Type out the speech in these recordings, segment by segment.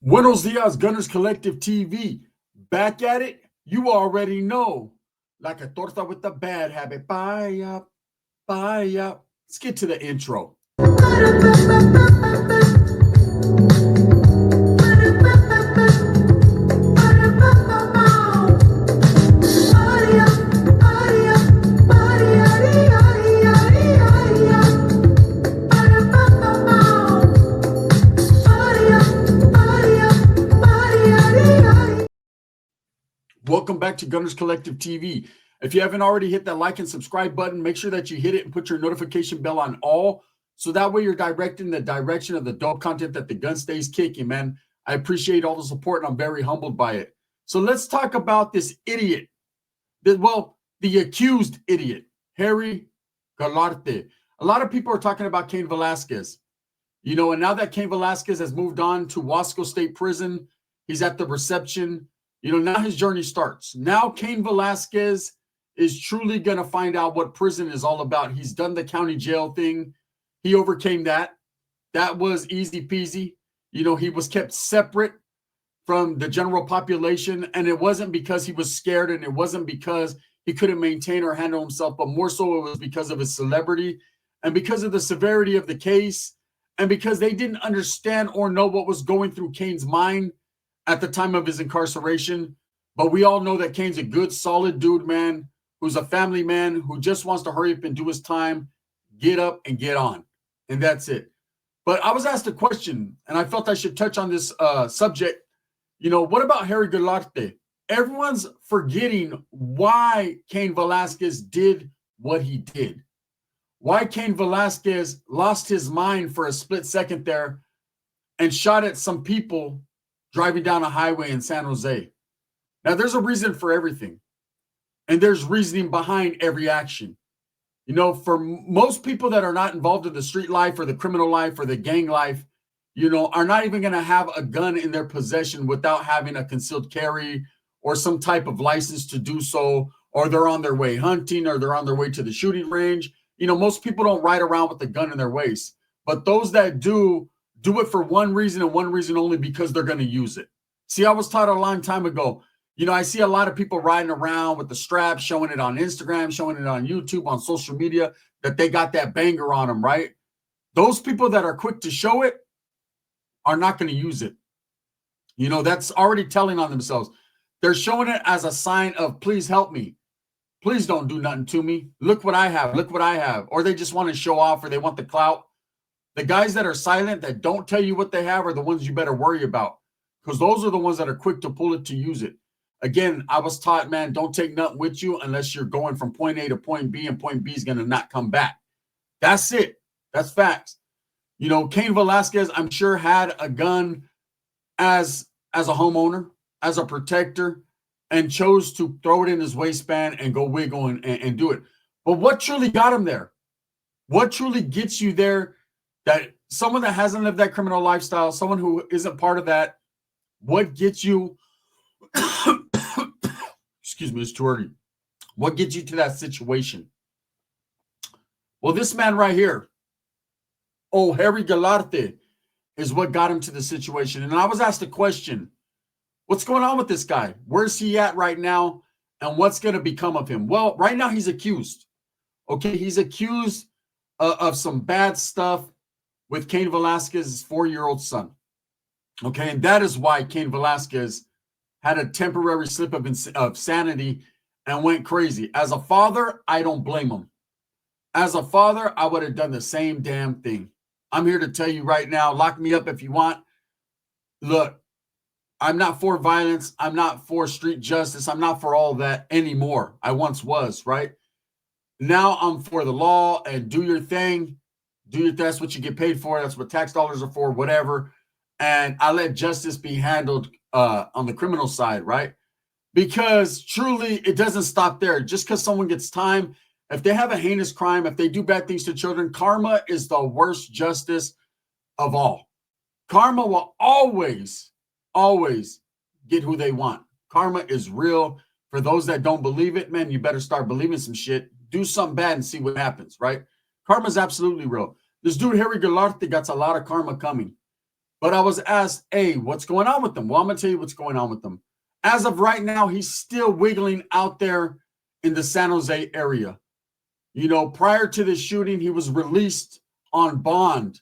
Buenos dias, Gunners Collective TV. Back at it, you already know. Like a torta with a bad habit. Bye up, bye up. Let's get to the intro. Welcome back to Gunners Collective TV. If you haven't already hit that like and subscribe button, make sure that you hit it and put your notification bell on all, so that way you're directing the direction of the dope content that the gun stays kicking, man. I appreciate all the support and I'm very humbled by it. So let's talk about this idiot. The accused idiot, Harry Gularte. A lot of people are talking about Cain Velasquez. And now that Cain Velasquez has moved on to Wasco State Prison, he's at the reception. Now his journey starts. Now Cain Velasquez is truly going to find out what prison is all about. He's done the county jail thing. He overcame that. That was easy peasy. He was kept separate from the general population, and it wasn't because he was scared, and it wasn't because he couldn't maintain or handle himself, but more so it was because of his celebrity and because of the severity of the case, and because they didn't understand or know what was going through Cain's mind at the time of his incarceration. But we all know that Cain's a good, solid dude, man, who's a family man, who just wants to hurry up and do his time, get up and get on. And that's it. But I was asked a question, and I felt I should touch on this subject. What about Harry Gularte? Everyone's forgetting why Cain Velasquez did what he did. Why Cain Velasquez lost his mind for a split second there and shot at some people driving down a highway in San Jose. Now, there's a reason for everything, and there's reasoning behind every action. For most people that are not involved in the street life or the criminal life or the gang life, are not even going to have a gun in their possession without having a concealed carry or some type of license to do so, or they're on their way hunting, or they're on their way to the shooting range. Most people don't ride around with a gun in their waist, but those that do it for one reason and one reason only, because they're going to use it. See, I was taught a long time ago, I see a lot of people riding around with the strap, showing it on Instagram, showing it on YouTube, on social media, that they got that banger on them, right? Those people that are quick to show it are not going to use it. That's already telling on themselves. They're showing it as a sign of, please help me. Please don't do nothing to me. Look what I have. Look what I have. Or they just want to show off, or they want the clout. The guys that are silent, that don't tell you what they have, are the ones you better worry about, because those are the ones that are quick to pull it to use it. Again, I was taught, man, don't take nothing with you unless you're going from point A to point B, and point B is going to not come back. That's it. That's facts. Cain Velasquez, I'm sure, had a gun as a homeowner, as a protector, and chose to throw it in his waistband and go wiggle and do it. But what truly got him there? What truly gets you there? That someone that hasn't lived that criminal lifestyle, someone who isn't part of that, what gets you, excuse me, it's too early. What gets you to that situation? Well, this man right here, Harry Gularte, is what got him to the situation. And I was asked a question, what's going on with this guy? Where's he at right now? And what's going to become of him? Well, right now he's accused. Okay, he's accused of some bad stuff with Cain Velasquez's 4-year-old son. Okay, and that is why Cain Velasquez had a temporary slip of sanity and went crazy. As a father, I don't blame him. As a father, I would have done the same damn thing. I'm here to tell you right now, lock me up if you want. Look, I'm not for violence. I'm not for street justice. I'm not for all that anymore. I once was, right? Now I'm for the law, and do your thing. That's what you get paid for. That's what tax dollars are for, whatever. And I let justice be handled on the criminal side, right? Because truly, it doesn't stop there. Just because someone gets time, if they have a heinous crime, if they do bad things to children, karma is the worst justice of all. Karma will always get who they want. Karma is real. For those that don't believe it, man, you better start believing some shit. Do something bad and see what happens, right? Karma is absolutely real. This dude, Harry Gularte, got a lot of karma coming. But I was asked, hey, what's going on with them? Well, I'm going to tell you what's going on with them. As of right now, he's still wiggling out there in the San Jose area. You know, prior to the shooting, he was released on bond.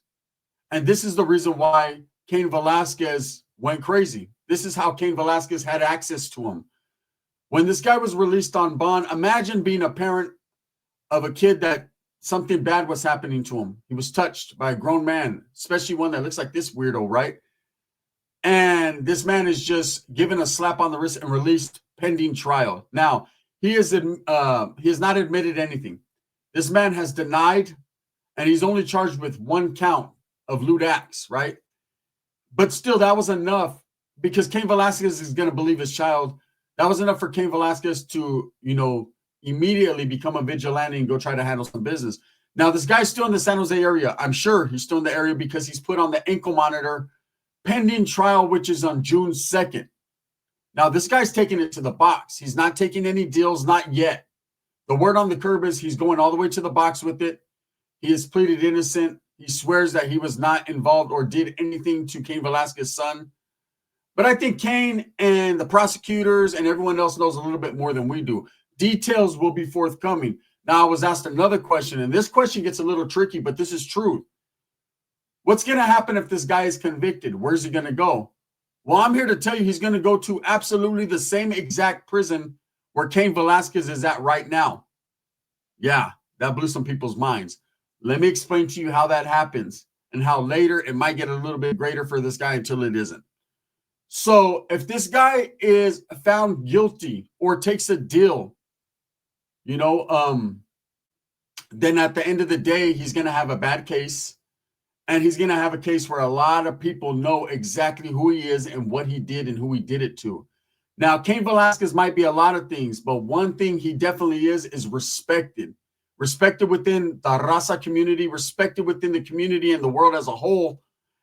And this is the reason why Cain Velasquez went crazy. This is how Cain Velasquez had access to him. When this guy was released on bond, imagine being a parent of a kid that something bad was happening to him. He was touched by a grown man, especially one that looks like this weirdo, right? And this man is just given a slap on the wrist and released pending trial. Now, he has not admitted anything. This man has denied, and he's only charged with one count of lewd acts, right? But still, that was enough because Cain Velasquez is going to believe his child. That was enough for Cain Velasquez to, immediately become a vigilante and go try to handle some business. Now, this guy's still in the San Jose area. I'm sure he's still in the area because he's put on the ankle monitor pending trial, which is on June 2nd. Now, this guy's taking it to the box. He's not taking any deals, not yet. The word on the curb is he's going all the way to the box with it. He has pleaded innocent. He swears that he was not involved or did anything to Cain Velasquez's son. But I think Cain and the prosecutors and everyone else knows a little bit more than we do. Details will be forthcoming. Now, I was asked another question, and this question gets a little tricky, but this is true. What's going to happen if this guy is convicted? Where's he going to go? Well, I'm here to tell you he's going to go to absolutely the same exact prison where Cain Velasquez is at right now. Yeah, that blew some people's minds. Let me explain to you how that happens and how later it might get a little bit greater for this guy until it isn't. So if this guy is found guilty or takes a deal, then at the end of the day, he's going to have a bad case. And he's going to have a case where a lot of people know exactly who he is and what he did and who he did it to. Now, Cain Velasquez might be a lot of things, but one thing he definitely is respected. Respected within the Raza community, respected within the community and the world as a whole.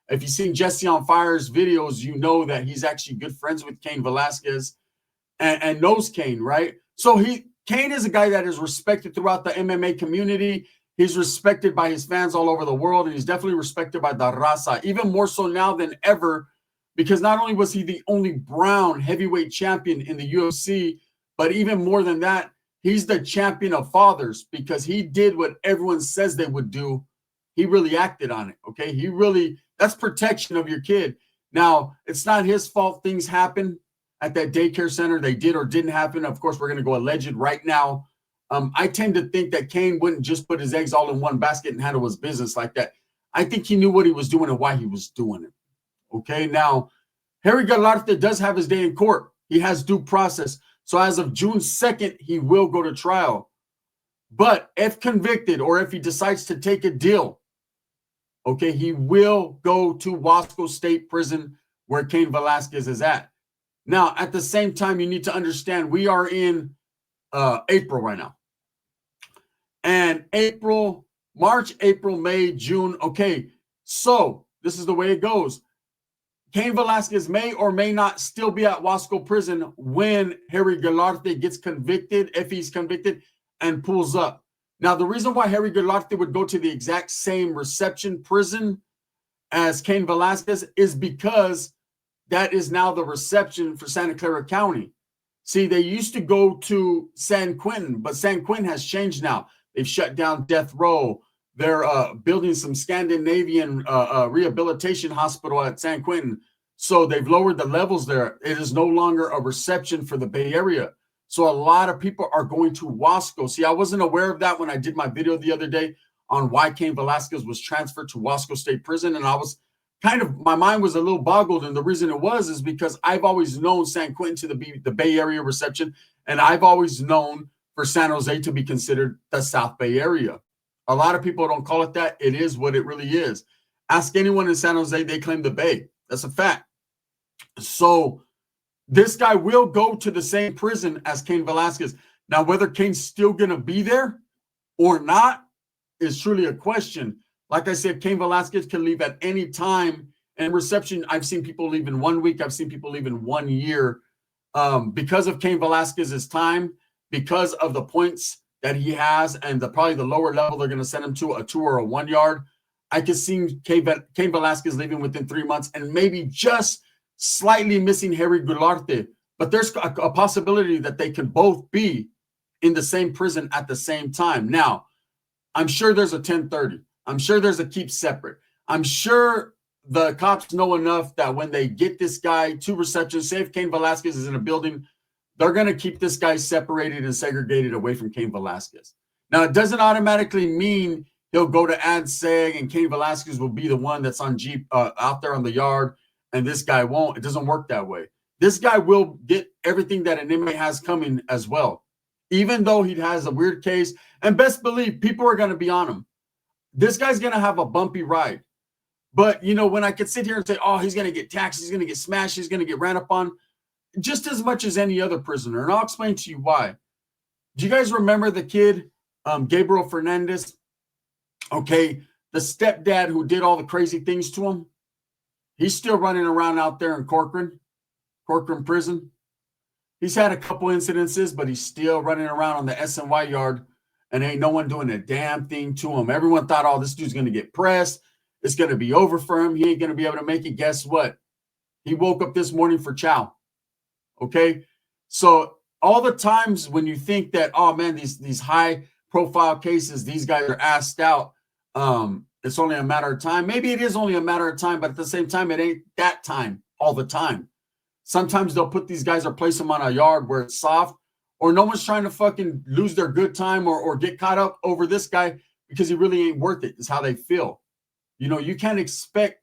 If you've seen Jesse on Fire's videos, you know that he's actually good friends with Cain Velasquez and knows Cain, right? So Cain is a guy that is respected throughout the MMA community. He's respected by his fans all over the world, and he's definitely respected by the Raza, even more so now than ever, because not only was he the only brown heavyweight champion in the UFC, but even more than that, he's the champion of fathers because he did what everyone says they would do. He really acted on it, okay? That's protection of your kid. Now, it's not his fault things happen at that daycare center. They did or didn't happen. Of course, we're going to go alleged right now. I tend to think that Cain wouldn't just put his eggs all in one basket and handle his business like that. I think he knew what he was doing and why he was doing it. Okay, now, Harry Gularte does have his day in court. He has due process. So as of June 2nd, he will go to trial. But if convicted or if he decides to take a deal, okay, he will go to Wasco State Prison where Cain Velasquez is at. Now, at the same time, you need to understand we are in April right now. And March, April, May, June. Okay, so this is the way it goes. Cain Velasquez may or may not still be at Wasco Prison when Harry Gularte gets convicted, if he's convicted, and pulls up. Now, the reason why Harry Gularte would go to the exact same reception prison as Cain Velasquez is because that is now the reception for Santa Clara County. See, they used to go to San Quentin, but San Quentin has changed now. They've shut down death row. They're building some Scandinavian rehabilitation hospital at San Quentin. So they've lowered the levels there. It is no longer a reception for the Bay Area. So a lot of people are going to Wasco. See, I wasn't aware of that when I did my video the other day on why Cain Velasquez was transferred to Wasco State Prison. And I was my mind was a little boggled. And the reason it was is because I've always known San Quentin to be the Bay Area reception. And I've always known for San Jose to be considered the South Bay Area. A lot of people don't call it that. It is what it really is. Ask anyone in San Jose, they claim the Bay. That's a fact. So this guy will go to the same prison as Cain Velasquez. Now, whether Cain's still going to be there or not is truly a question. Like I said, Cain Velasquez can leave at any time. And reception, I've seen people leave in 1 week. I've seen people leave in 1 year because of Cain Velasquez's time, because of the points that he has and probably the lower level they're going to send him to, a 2 or a 1 yard. I could see Cain Velasquez leaving within 3 months and maybe just slightly missing Harry Gularte. But there's a possibility that they can both be in the same prison at the same time. Now, I'm sure there's a 1030. I'm sure there's a keep separate. I'm sure the cops know enough that when they get this guy to reception, say if Cain Velasquez is in a building, they're going to keep this guy separated and segregated away from Cain Velasquez. Now, it doesn't automatically mean he'll go to AdSeg and Cain Velasquez will be the one that's on Jeep out there on the yard and this guy won't. It doesn't work that way. This guy will get everything that an inmate has coming as well, even though he has a weird case. And best believe people are going to be on him. This guy's going to have a bumpy ride. But, you know, when I could sit here and say, oh, he's going to get taxed, he's going to get smashed, he's going to get ran up on, just as much as any other prisoner. And I'll explain to you why. Do you guys remember the kid, Gabriel Fernandez? Okay, the stepdad who did all the crazy things to him? He's still running around out there in Corcoran prison. He's had a couple incidences, but he's still running around on the SNY yard, and ain't no one doing a damn thing to him. Everyone thought, oh, this dude's going to get pressed. It's going to be over for him. He ain't going to be able to make it. Guess what? He woke up this morning for chow. Okay? So all the times when you think that, oh, man, these high-profile cases, these guys are asked out, it's only a matter of time. Maybe it is only a matter of time, but at the same time, it ain't that time all the time. Sometimes they'll put these guys or place them on a yard where it's soft, or no one's trying to fucking lose their good time or get caught up over this guy because he really ain't worth it, is how they feel. You know, you can't expect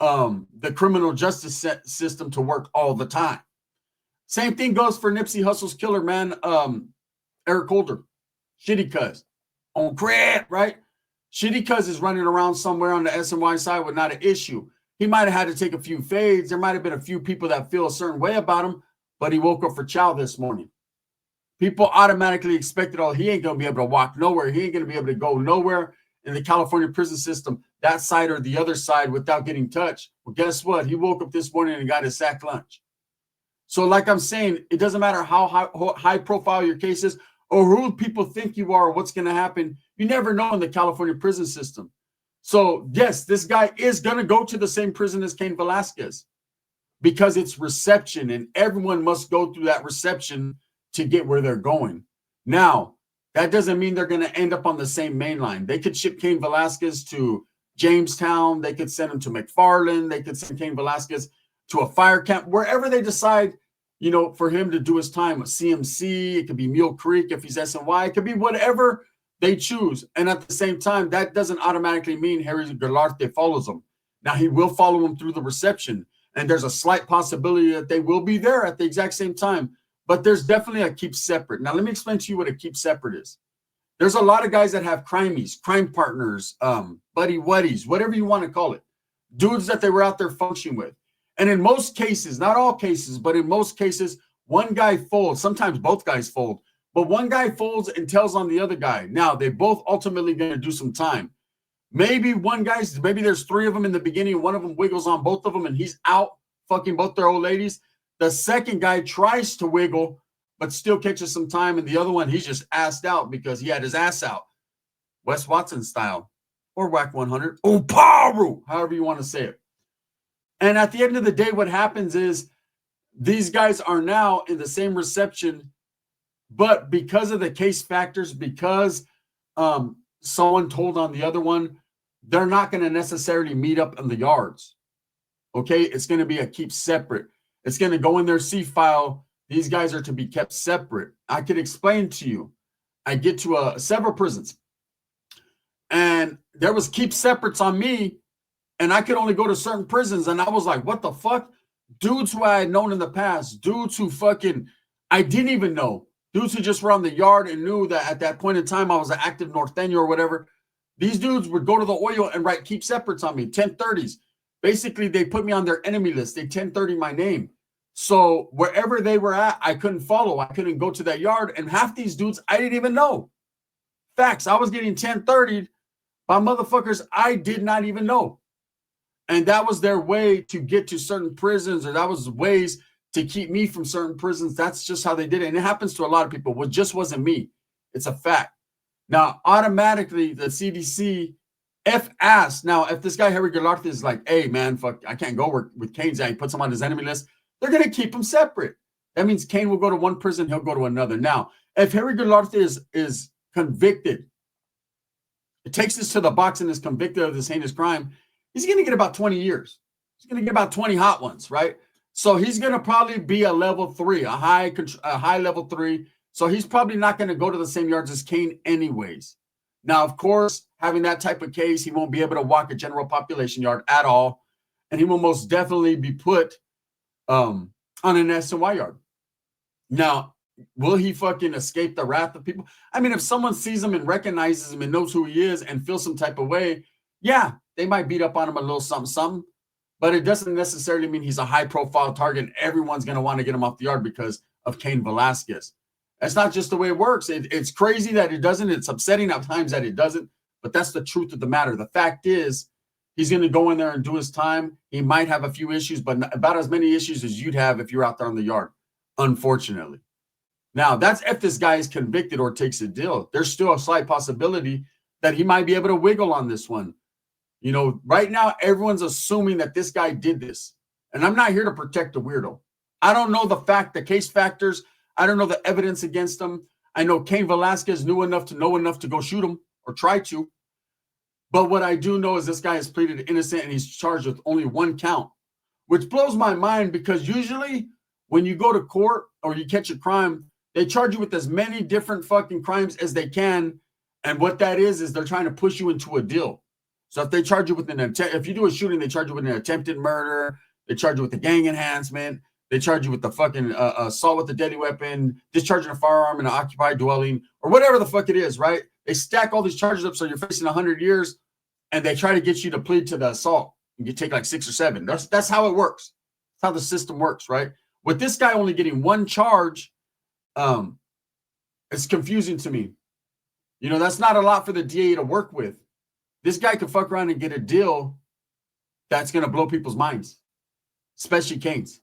the criminal justice system to work all the time. Same thing goes for Nipsey Hussle's killer, man, Eric Holder. Shitty Cuz. On crack, right? Shitty Cuz is running around somewhere on the SNY side with not an issue. He might have had to take a few fades. There might have been a few people that feel a certain way about him, but he woke up for chow this morning. People automatically expected, oh, he ain't going to be able to walk nowhere. He ain't going to be able to go nowhere in the California prison system, that side or the other side, without getting touched. Well, guess what? He woke up this morning and got his sack lunch. So like I'm saying, it doesn't matter how high profile your case is or who people think you are or what's going to happen. You never know in the California prison system. So, yes, this guy is going to go to the same prison as Cain Velasquez because it's reception, and everyone must go through that reception to get where they're going. Now, that doesn't mean they're going to end up on the same main line. They could ship Cain Velasquez to Jamestown. They could send him to McFarland. They could send Cain Velasquez to a fire camp, wherever they decide, you know, for him to do his time with CMC. It could be Mule Creek if he's SNY. It could be whatever they choose. And at the same time, that doesn't automatically mean Harry Gularte follows him. Now, he will follow him through the reception, and there's a slight possibility that they will be there at the exact same time. But there's definitely a keep separate. Now, let me explain to you what a keep separate is. There's a lot of guys that have crimies, crime partners, buddy wuddies, whatever you want to call it, dudes that they were out there functioning with. And in most cases, not all cases, but in most cases, one guy folds. Sometimes both guys fold. But one guy folds and tells on the other guy. Now, they both ultimately going to do some time. Maybe maybe there's three of them in the beginning. One of them wiggles on both of them, and he's out fucking both their old ladies. The second guy tries to wiggle, but still catches some time. And the other one, he's just assed out because he had his ass out. Wes Watson style. Or Whack 100. Oh, Paru! However you want to say it. And at the end of the day, what happens is these guys are now in the same reception, but because of the case factors, because someone told on the other one, they're not going to necessarily meet up in the yards. Okay? It's going to be a keep separate. It's going to go in their C file. These guys are to be kept separate. I can explain to you. I get to several prisons, and there was keep separates on me, and I could only go to certain prisons, and I was like, what the fuck? Dudes who I had known in the past, dudes who fucking I didn't even know, dudes who just were on the yard and knew that at that point in time I was an active Norteño or whatever. These dudes would go to the oil and write keep separates on me, 1030s. Basically, they put me on their enemy list. They 1030 my name. So wherever they were at, I couldn't follow. I couldn't go to that yard. And half these dudes, I didn't even know. Facts, I was getting 1030'd by motherfuckers I did not even know. And that was their way to get to certain prisons, or that was ways to keep me from certain prisons. That's just how they did it. And it happens to a lot of people. It just wasn't me. It's a fact. Now, automatically, the CDC F ass. Now, if this guy Harry Gularte is like, hey man, fuck, I can't go work with Cain's, and he puts him on his enemy list, they're gonna keep him separate. That means Cain will go to one prison, he'll go to another. Now, if Harry Gularte is convicted, it takes us to the box and is convicted of this heinous crime, he's gonna get about 20 years. He's gonna get about 20 hot ones, right? So he's gonna probably be a level 3, a high level 3. So he's probably not gonna go to the same yards as Cain anyways. Now, of course, having that type of case, he won't be able to walk a general population yard at all. And he will most definitely be put on an S&Y yard. Now, will he fucking escape the wrath of people? I mean, if someone sees him and recognizes him and knows who he is and feels some type of way, yeah, they might beat up on him a little something, but it doesn't necessarily mean he's a high-profile target and everyone's going to want to get him off the yard because of Cain Velasquez. That's not just the way it works. It's crazy that it doesn't. It's upsetting at times that it doesn't, but that's the truth of the matter. The fact is, he's going to go in there and do his time. He might have a few issues, but about as many issues as you'd have if you're out there on the yard, unfortunately. Now, that's if this guy is convicted or takes a deal. There's still a slight possibility that he might be able to wiggle on this one. You know, right now, everyone's assuming that this guy did this. And I'm not here to protect the weirdo. I don't know the case factors. I don't know the evidence against him. I know Cain Velasquez knew enough to go shoot him or try to. But what I do know is this guy is pleaded innocent and he's charged with only one count, which blows my mind because usually when you go to court or you catch a crime, they charge you with as many different fucking crimes as they can. And what that is they're trying to push you into a deal. So if they charge you with if you do a shooting, they charge you with an attempted murder. They charge you with the gang enhancement. They charge you with the fucking assault with a deadly weapon, discharging a firearm in an occupied dwelling, or whatever the fuck it is, right? They stack all these charges up so you're facing 100 years, and they try to get you to plead to the assault. You take like 6 or 7. That's how it works. That's how the system works, right? With this guy only getting one charge, it's confusing to me. You know, that's not a lot for the DA to work with. This guy could fuck around and get a deal that's going to blow people's minds, especially Cain's.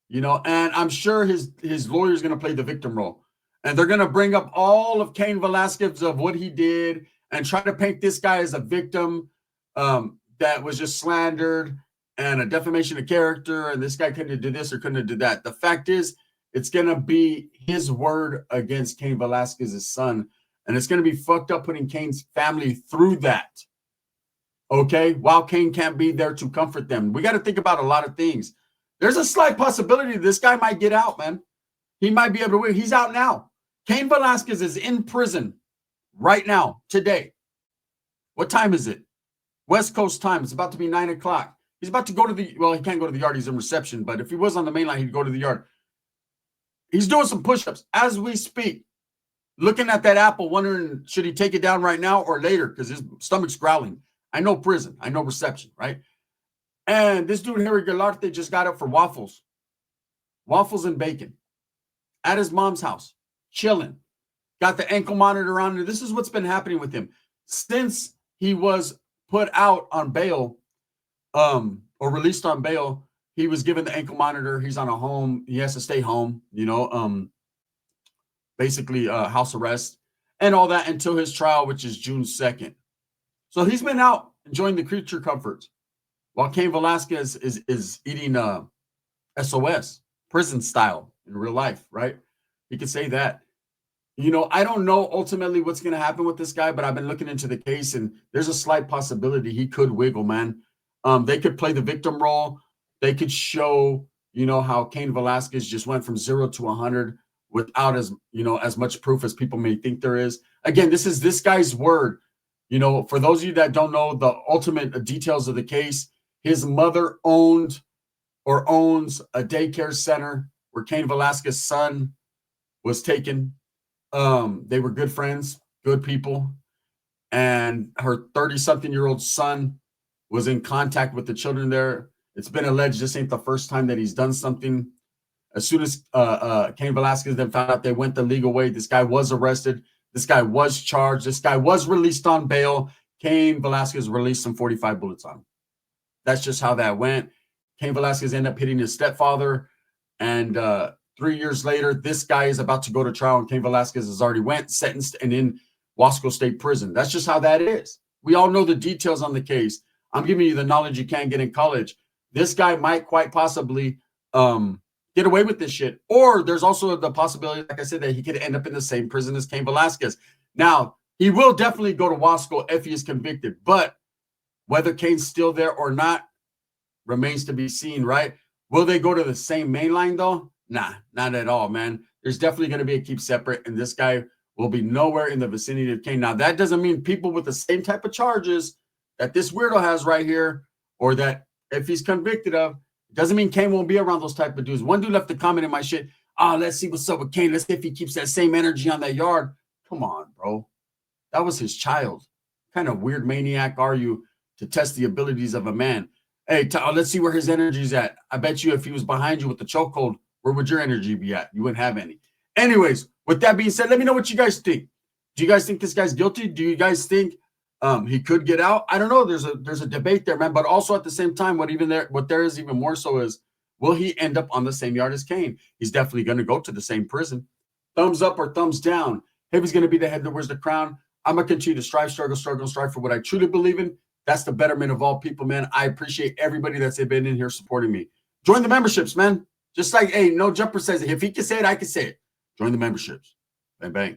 You know, and I'm sure his lawyer is going to play the victim role. And they're going to bring up all of Cain Velasquez of what he did and try to paint this guy as a victim that was just slandered and a defamation of character. And this guy couldn't have did this or couldn't have did that. The fact is, it's going to be his word against Cain Velasquez's son. And it's going to be fucked up putting Cain's family through that. Okay? While Cain can't be there to comfort them. We got to think about a lot of things. There's a slight possibility this guy might get out, man. He might be able to win. He's out now. Cain Velasquez is in prison right now, today. What time is it? West Coast time. It's about to be 9 o'clock. He's about to go to he can't go to the yard. He's in reception. But if he was on the main line, he'd go to the yard. He's doing some push-ups as we speak. Looking at that apple, wondering, should he take it down right now or later? Because his stomach's growling. I know prison. I know reception, right? And this dude, Harry Gularte, just got up for waffles. Waffles and bacon. At his mom's house. Chilling. Got the ankle monitor on. And this is what's been happening with him. Since he was put out on bail, or released on bail, he was given the ankle monitor. He's on a home. He has to stay home, you know, basically house arrest and all that until his trial, which is June 2nd. So he's been out enjoying the creature comforts. While Cain Velasquez is eating SOS, prison style in real life, right? You could say that. You know, I don't know ultimately what's going to happen with this guy, but I've been looking into the case, and there's a slight possibility he could wiggle, man. They could play the victim role. They could show, you know, how Cain Velasquez just went from 0 to 100 without as much proof as people may think there is. Again, this is this guy's word. You know, for those of you that don't know the ultimate details of the case, his mother owns a daycare center where Cain Velasquez's son was taken. They were good friends, good people. And her 30-something-year-old son was in contact with the children there. It's been alleged this ain't the first time that he's done something. As soon as Cain Velasquez then found out they went the legal way, this guy was arrested. This guy was charged. This guy was released on bail. Cain Velasquez released some 45 bullets on him. That's just how that went. Cain Velasquez ended up hitting his stepfather. And 3 years later, this guy is about to go to trial, and Cain Velasquez has already went, sentenced, and in Wasco State Prison. That's just how that is. We all know the details on the case. I'm giving you the knowledge you can't get in college. This guy might quite possibly get away with this shit. Or there's also the possibility, like I said, that he could end up in the same prison as Cain Velasquez. Now, he will definitely go to law school if he is convicted. But whether Cain's still there or not remains to be seen, right? Will they go to the same main line, though? Nah, not at all, man. There's definitely going to be a keep separate, and this guy will be nowhere in the vicinity of Cain. Now, that doesn't mean people with the same type of charges that this weirdo has right here, or that if he's convicted of, doesn't mean Cain won't be around those type of dudes. One dude left a comment in my shit. Let's see what's up with Cain. Let's see if he keeps that same energy on that yard. Come on, bro. That was his child. What kind of weird maniac are you to test the abilities of a man? Hey, let's see where his energy's at. I bet you if he was behind you with the chokehold, where would your energy be at? You wouldn't have any. Anyways, with that being said, let me know what you guys think. Do you guys think this guy's guilty? Do you guys think he could get out? I don't know. There's a debate there, man. But also at the same time, what there is even more so is, will he end up on the same yard as Cain? He's definitely going to go to the same prison. Thumbs up or thumbs down. If he's going to be the head that wears the crown, I'm going to continue to strive for what I truly believe in. That's the betterment of all people, man. I appreciate everybody that's been in here supporting me. Join the memberships, man. Just like, hey, No Jumper says it. If he can say it, I can say it. Join the memberships. Bang, bang.